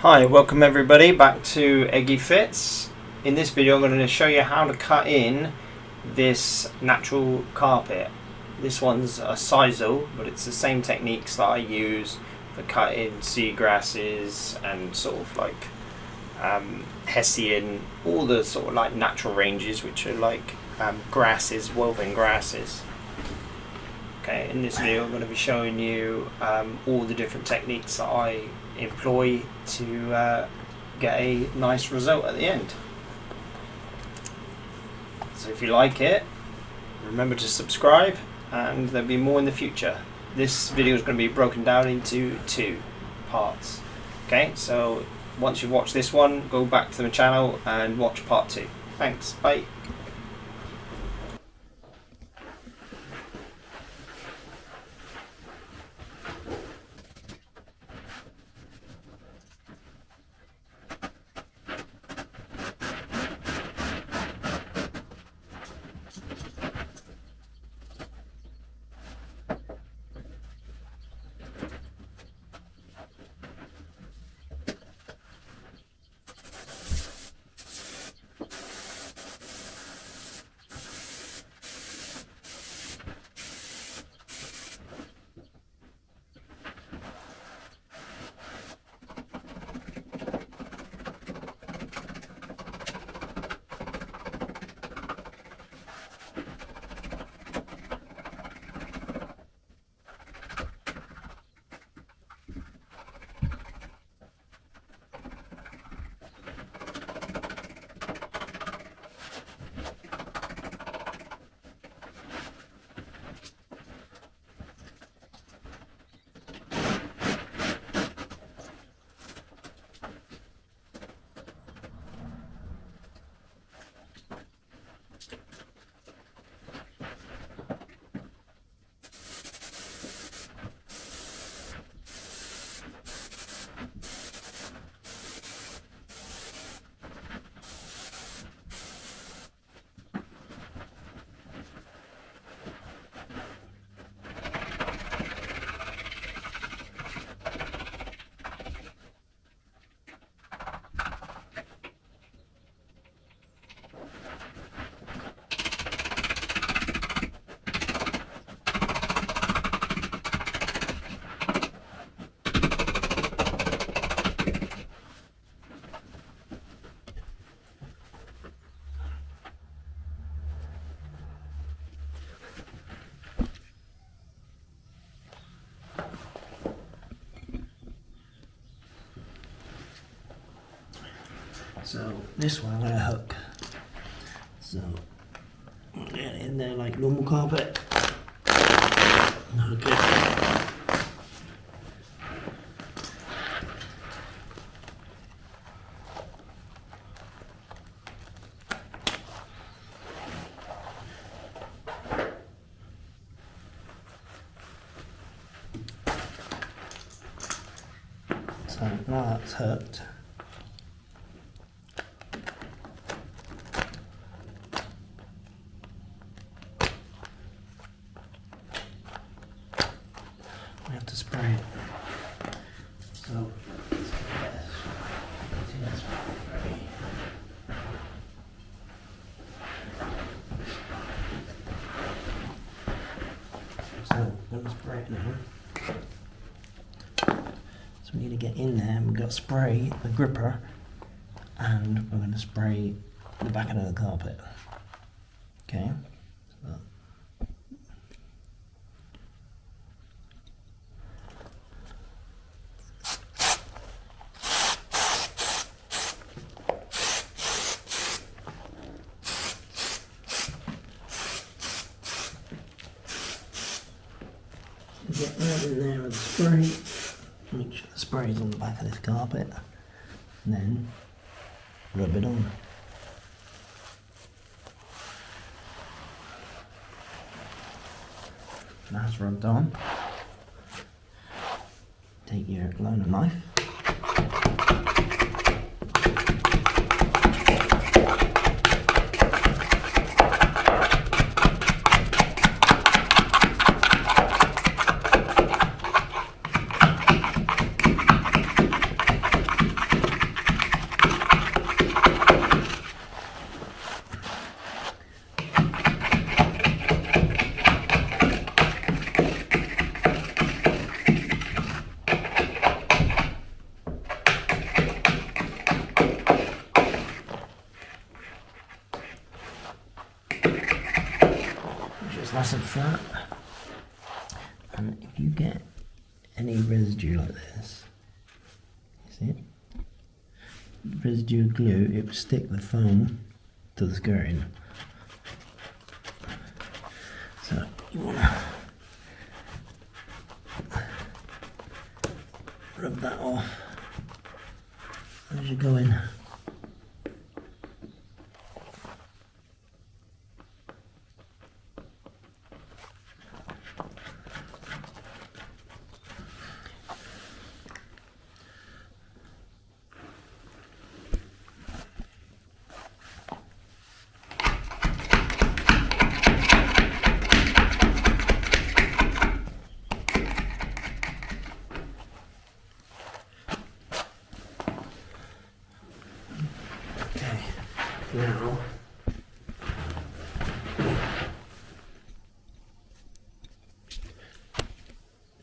Hi, welcome everybody back to EGGY Fits. In this video I'm going to show you how to cut in this natural carpet. This one's a sisle, but it's the same techniques that I use for cutting seagrasses and sort of like hessian, all the sort of like natural ranges which are like grasses, woven grasses. Okay, in this video I'm going to be showing you all the different techniques that I employ to get a nice result at the end. So if you like it, remember to subscribe, and there'll be more in the future. This video is going to be broken down into 2 parts. Okay, so once you've watched this one, go back to the channel and watch part 2. Thanks, bye. So this one I'm going to hook. So get it in there like normal carpet. Hook it. So now that's hooked. We have to spray it. So I'm going to spray it now. So we need to get in there, and we've got to spray the gripper, and we're going to spray the back end of the carpet. Okay. So get that in there with the spray, make sure the spray is on the back of this carpet, and then rub it on. That's rubbed on. Take your loaner knife. nice and flat. And if you get any residue like this, see it? Residue glue, it will stick the foam to the skirting. So you want to rub that off as you go in.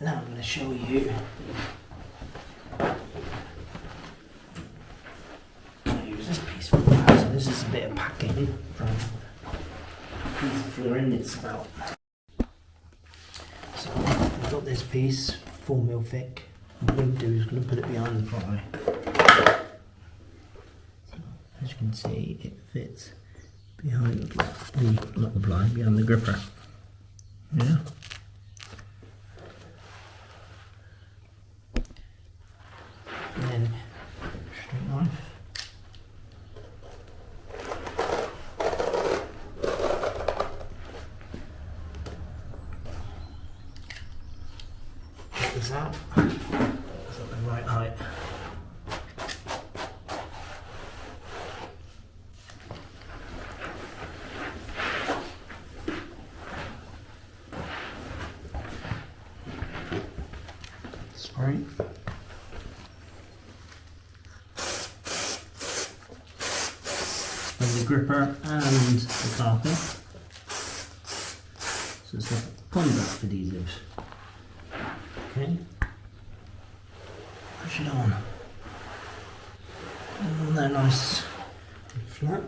Now I'm going to show you use this piece for that. So this is a bit of packing from a piece of flooring it's about. So I've got this piece 4mm thick. What I'm going to do is going to put it behind the ply. So as you can see, it fits behind the ply, not the ply, behind the gripper. Yeah. And then straight knife. Get this out. It's at the right height. Spray. The gripper and the carpet. So it's like contact adhesive. Okay. Push it on. And they're nice and flat.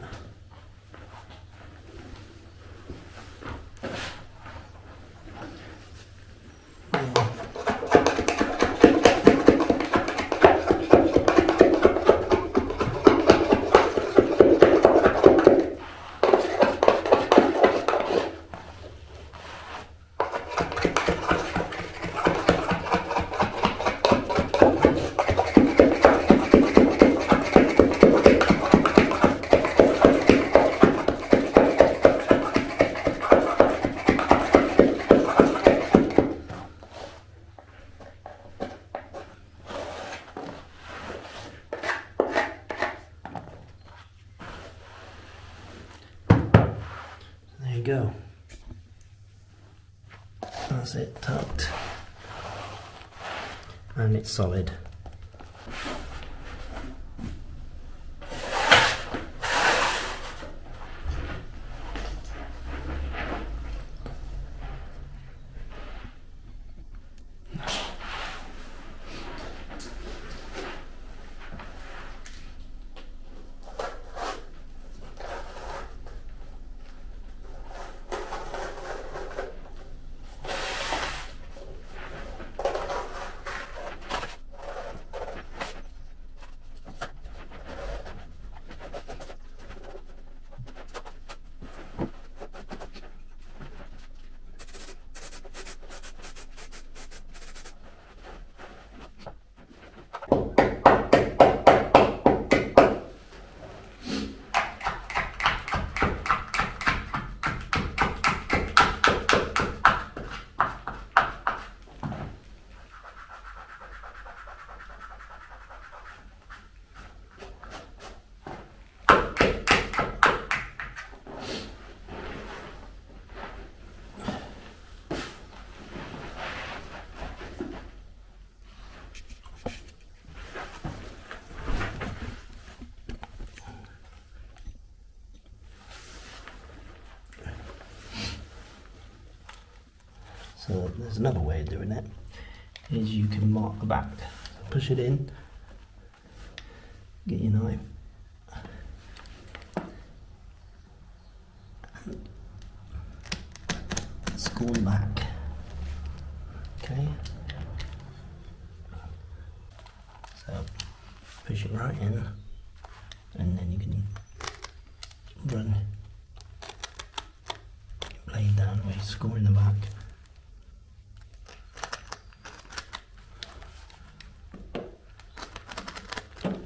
There you go. That's it, tucked. And it's solid. So there's another way of doing it, is you can mark the back. Push it in, get your knife, score back. Okay. So push it right in, and then you can run your blade down with your score in the back. And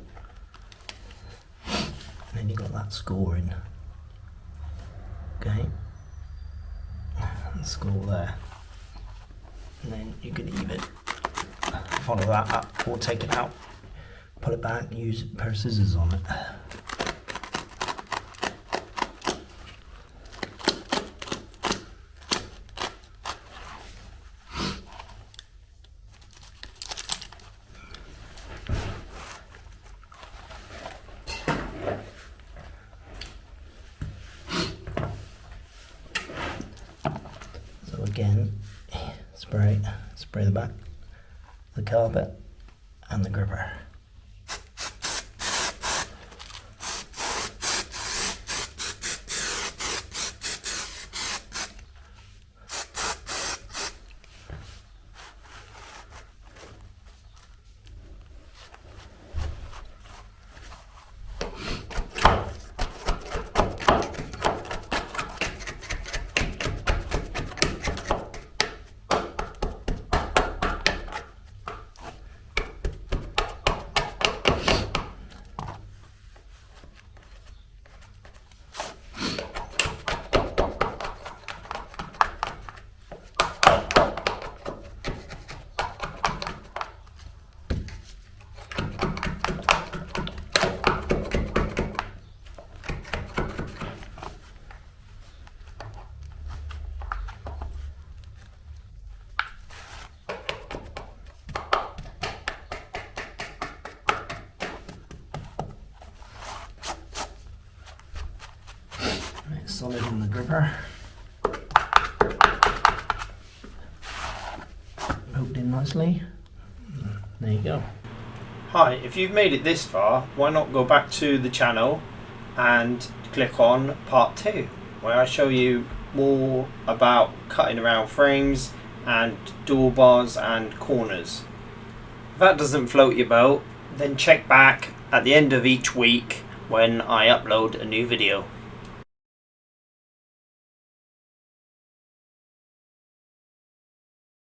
then you've got that score in. Okay. And score there. And then you can either follow that up or take it out, pull it back, use a pair of scissors on it. So again, spray the back, the carpet and the gripper. Solid in the gripper. Poked in nicely. There you go. Hi, if you've made it this far, why not go back to the channel and click on part 2, where I show you more about cutting around frames and door bars and corners. If that doesn't float your boat, then check back at the end of each week when I upload a new video.